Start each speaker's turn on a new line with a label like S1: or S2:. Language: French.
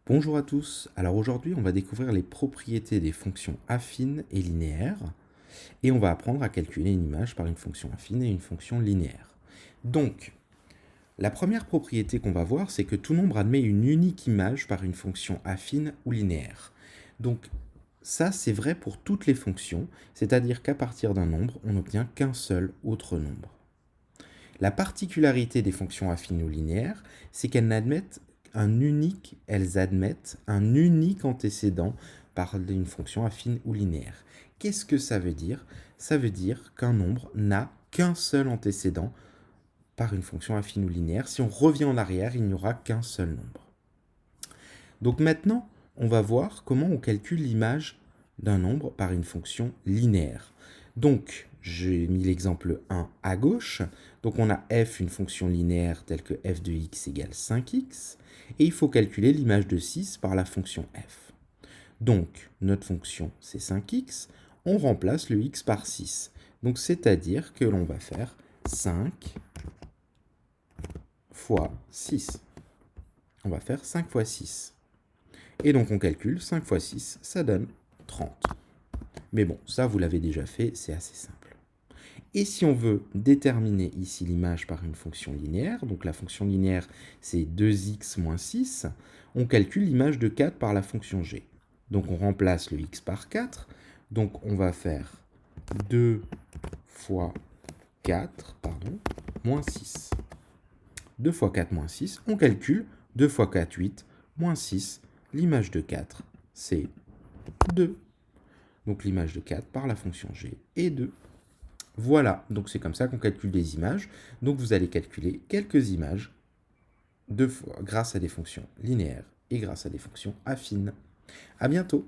S1: Bonjour à tous, alors aujourd'hui on va découvrir les propriétés des fonctions affines et linéaires et on va apprendre à calculer une image par une fonction affine et une fonction linéaire. Donc, la première propriété qu'on va voir, c'est que tout nombre admet une unique image par une fonction affine ou linéaire. Donc ça c'est vrai pour toutes les fonctions, c'est-à-dire qu'à partir d'un nombre, on n'obtient qu'un seul autre nombre. La particularité des fonctions affines ou linéaires, c'est elles admettent un unique antécédent par une fonction affine ou linéaire. Qu'est-ce que ça veut dire? Ça veut dire qu'un nombre n'a qu'un seul antécédent par une fonction affine ou linéaire. Si on revient en arrière, il n'y aura qu'un seul nombre. Donc maintenant, on va voir comment on calcule l'image d'un nombre par une fonction linéaire. Donc, j'ai mis l'exemple 1 à gauche. Donc, on a f, une fonction linéaire telle que f de x égale 5x. Et il faut calculer l'image de 6 par la fonction f. Donc, notre fonction, c'est 5x. On remplace le x par 6. Donc, c'est-à-dire que l'on va faire 5 fois 6. On va faire 5 fois 6. Et donc, on calcule 5 fois 6, ça donne 30. Mais bon, ça, vous l'avez déjà fait, c'est assez simple. Et si on veut déterminer ici l'image par une fonction linéaire, donc la fonction linéaire, c'est 2x moins 6, on calcule l'image de 4 par la fonction g. Donc on remplace le x par 4, donc on va faire 2 fois 4, moins 6. 2 fois 4 moins 6, on calcule 2 fois 4, 8, moins 6, l'image de 4, c'est 2. Donc l'image de 4 par la fonction g est 2. Voilà, donc c'est comme ça qu'on calcule des images. Donc vous allez calculer quelques images deux fois grâce à des fonctions linéaires et grâce à des fonctions affines. À bientôt!